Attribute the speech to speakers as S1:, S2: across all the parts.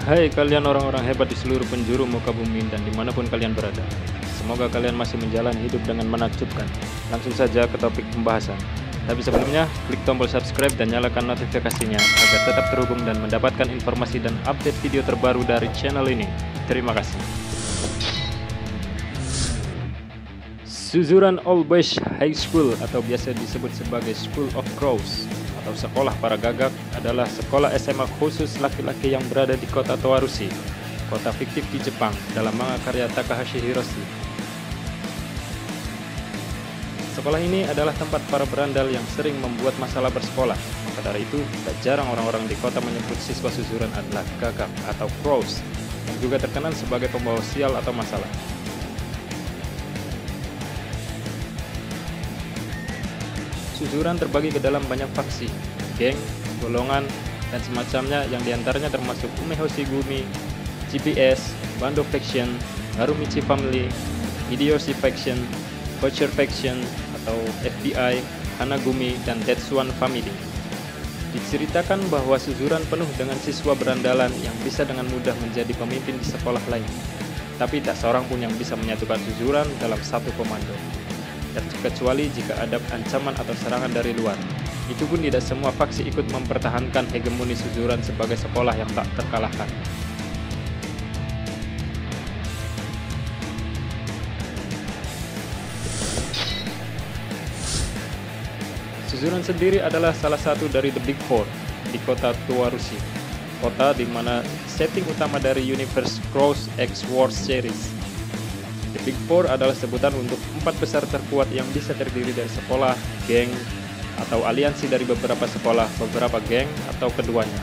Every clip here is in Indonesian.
S1: Hai kalian orang-orang hebat di seluruh penjuru muka bumi dan dimanapun kalian berada. Semoga kalian masih menjalani hidup dengan menakjubkan. Langsung saja ke topik pembahasan. Tapi sebelumnya, klik tombol subscribe dan nyalakan notifikasinya agar tetap terhubung dan mendapatkan informasi dan update video terbaru dari channel ini. Terima kasih. Suzuran Old Boys High School atau biasa disebut sebagai School of Crows atau sekolah para gagak adalah sekolah SMA khusus laki-laki yang berada di kota Towarushi, kota fiktif di Jepang dalam manga karya Takahashi Hiroshi. Sekolah ini adalah tempat para berandal yang sering membuat masalah bersekolah. Maka dari itu, tak jarang orang-orang di kota menyebut siswa Suzuran adalah gagak atau crows, yang juga terkenal sebagai pembawa sial atau masalah. Suzuran terbagi ke dalam banyak faksi, geng, golongan, dan semacamnya yang diantaranya termasuk Umehoshi Gumi, GPS, Bando Faction, Harumichi Family, Hideyoshi Faction, Butcher Faction atau FBI, Hanagumi, dan Tetsuan Family. Diceritakan bahwa Suzuran penuh dengan siswa berandalan yang bisa dengan mudah menjadi pemimpin di sekolah lain. Tapi tak seorang pun yang bisa menyatukan Suzuran dalam satu komando. Kecuali jika ada ancaman atau serangan dari luar. Itu pun tidak semua faksi ikut mempertahankan hegemoni Suzuran sebagai sekolah yang tak terkalahkan. Suzuran sendiri adalah salah satu dari The Big Four di kota Towarushi, kota di mana setting utama dari universe Crows X Wars series. The Big Four adalah sebutan untuk 4 besar terkuat yang bisa terdiri dari sekolah, geng, atau aliansi dari beberapa sekolah, beberapa geng, atau keduanya.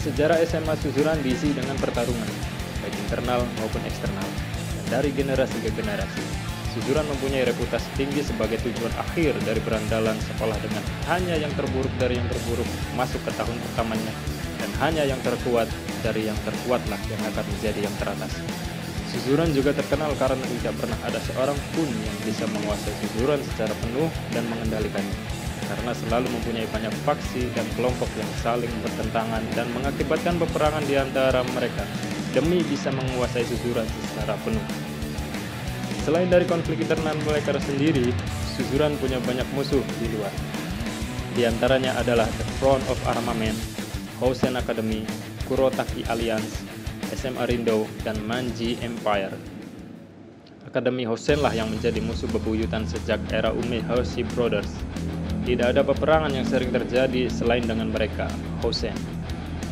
S1: Sejarah SMA Suzuran diisi dengan pertarungan, baik internal maupun eksternal, dan dari generasi ke generasi. Suzuran mempunyai reputasi tinggi sebagai tujuan akhir dari berandalan sekolah dengan hanya yang terburuk dari yang terburuk masuk ke tahun pertamanya, dan hanya yang terkuat dari yang terkuatlah yang akan menjadi yang teratas. Suzuran juga terkenal karena tidak pernah ada seorang pun yang bisa menguasai Suzuran secara penuh dan mengendalikannya, karena selalu mempunyai banyak faksi dan kelompok yang saling bertentangan dan mengakibatkan peperangan di antara mereka demi bisa menguasai Suzuran secara penuh. Selain dari konflik internal mereka sendiri, Suzuran punya banyak musuh di luar. Di antaranya adalah The Front of Armament, Hosen Academy, Kurotaki Alliance, SMA Rindo, dan Manji Empire. Akademi Hosen lah yang menjadi musuh bebuyutan sejak era Umehoshi Brothers. Tidak ada peperangan yang sering terjadi selain dengan mereka, Hosen.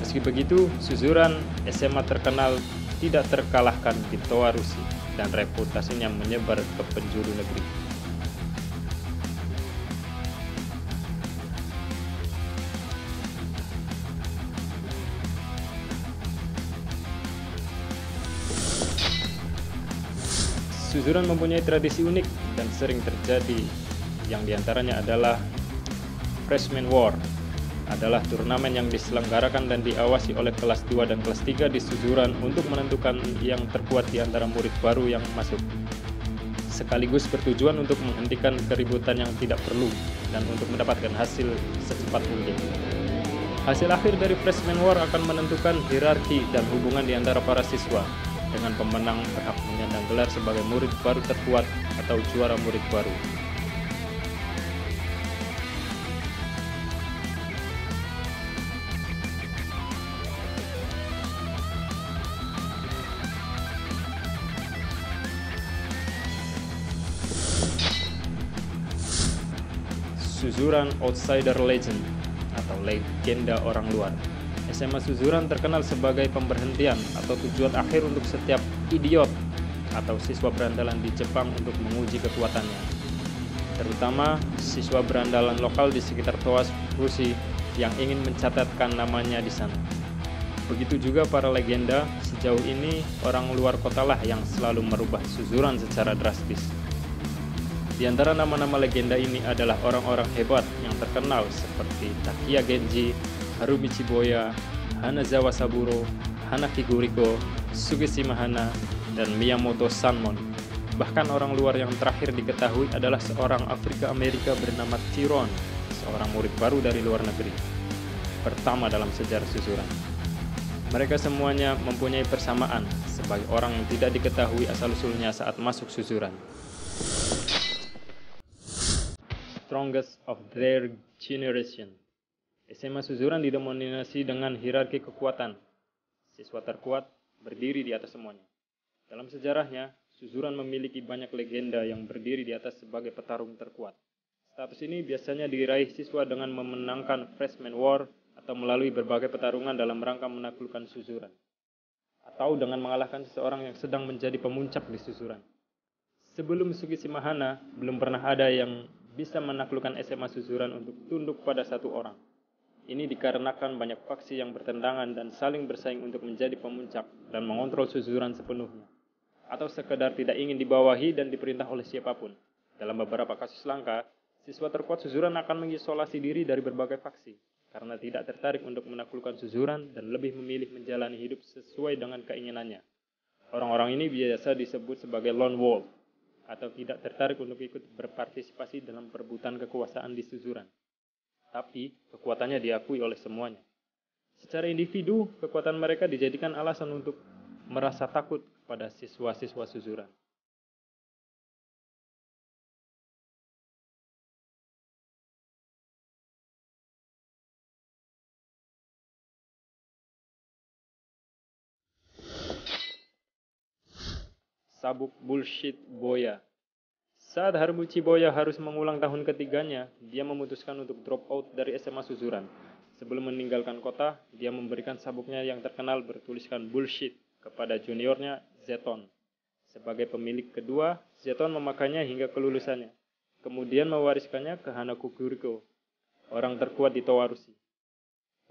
S1: Meski begitu, Suzuran SMA terkenal tidak terkalahkan di Towarushi dan reputasinya menyebar ke penjuru negeri. Suzuran mempunyai tradisi unik dan sering terjadi, yang diantaranya adalah Freshman War, adalah turnamen yang diselenggarakan dan diawasi oleh kelas 2 dan kelas 3 di Suzuran untuk menentukan yang terkuat di antara murid baru yang masuk, sekaligus bertujuan untuk menghentikan keributan yang tidak perlu dan untuk mendapatkan hasil secepat mungkin. Hasil akhir dari Freshman War akan menentukan hierarki dan hubungan di antara para siswa, dengan pemenang berhak menyandang gelar sebagai murid baru terkuat atau juara murid baru. Suzuran Outsider Legend atau legenda orang luar. SMA Suzuran terkenal sebagai pemberhentian atau tujuan akhir untuk setiap idiot atau siswa berandalan di Jepang untuk menguji kekuatannya, terutama siswa berandalan lokal di sekitar Towarushi yang ingin mencatatkan namanya di sana. Begitu juga para legenda, sejauh ini orang luar kota lah yang selalu merubah Suzuran secara drastis. Di antara nama-nama legenda ini adalah orang-orang hebat yang terkenal seperti Takiya Genji, Harumichi Boya, Hanazawa Saburo, Hanaki Guriko, Sugeshima Hana, dan Miyamoto Sanmon. Bahkan orang luar yang terakhir diketahui adalah seorang Afrika Amerika bernama Tyron, seorang murid baru dari luar negeri, pertama dalam sejarah susuran. Mereka semuanya mempunyai persamaan sebagai orang yang tidak diketahui asal-usulnya saat masuk susuran. Strongest of their generation. SMA susuran didominasi dengan hierarki kekuatan. Siswa terkuat berdiri di atas semuanya. Dalam sejarahnya, susuran memiliki banyak legenda yang berdiri di atas sebagai petarung terkuat. Status ini biasanya diraih siswa dengan memenangkan freshman war atau melalui berbagai pertarungan dalam rangka menaklukkan susuran, atau dengan mengalahkan seseorang yang sedang menjadi pemuncak di susuran. Sebelum Sukishimahana, belum pernah ada yang bisa menaklukkan SMA susuran untuk tunduk pada satu orang. Ini dikarenakan banyak faksi yang bertentangan dan saling bersaing untuk menjadi pemuncak dan mengontrol susuran sepenuhnya, atau sekedar tidak ingin dibawahi dan diperintah oleh siapapun. Dalam beberapa kasus langka, siswa terkuat susuran akan mengisolasi diri dari berbagai faksi karena tidak tertarik untuk menaklukkan susuran dan lebih memilih menjalani hidup sesuai dengan keinginannya. Orang-orang ini biasa disebut sebagai lone wolf atau tidak tertarik untuk ikut berpartisipasi dalam perebutan kekuasaan di susuran. Tapi kekuatannya diakui oleh semuanya. Secara individu, kekuatan mereka dijadikan alasan untuk merasa takut pada siswa-siswa susuran. Sabuk bullshit Boya. Saat Harumichi Boya harus mengulang tahun ketiganya, dia memutuskan untuk drop out dari SMA susuran. Sebelum meninggalkan kota, dia memberikan sabuknya yang terkenal bertuliskan bullshit kepada juniornya Zeton. Sebagai pemilik kedua, Zeton memakainya hingga kelulusannya. Kemudian mewariskannya ke Hanako Kuriko, orang terkuat di Towarushi.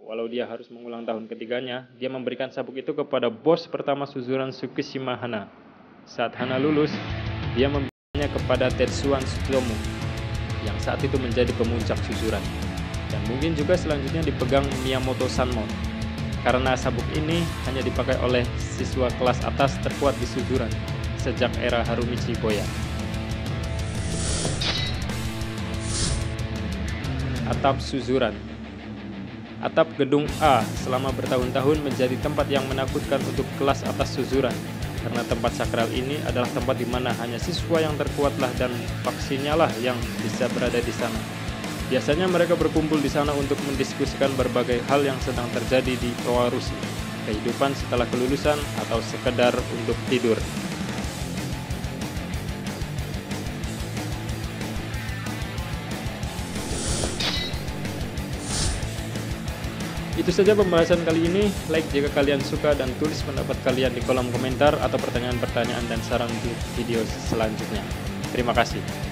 S1: Walau dia harus mengulang tahun ketiganya, dia memberikan sabuk itu kepada bos pertama susuran Sukishimahana. Saat Hana lulus, dia memberikannya kepada Tetsuan Tsutomu, yang saat itu menjadi pemuncak susuran. Dan mungkin juga selanjutnya dipegang Miyamoto Sanmon, karena sabuk ini hanya dipakai oleh siswa kelas atas terkuat di susuran sejak era Harumichi Boya. Atap susuran. Atap gedung A selama bertahun-tahun menjadi tempat yang menakutkan untuk kelas atas susuran, karena tempat sakral ini adalah tempat di mana hanya siswa yang terkuatlah dan faksinya lah yang bisa berada di sana. Biasanya mereka berkumpul di sana untuk mendiskusikan berbagai hal yang sedang terjadi di Towarushi, kehidupan setelah kelulusan, atau sekedar untuk tidur. Itu saja pembahasan kali ini. Like jika kalian suka dan tulis pendapat kalian di kolom komentar atau pertanyaan-pertanyaan dan saran untuk video selanjutnya. Terima kasih.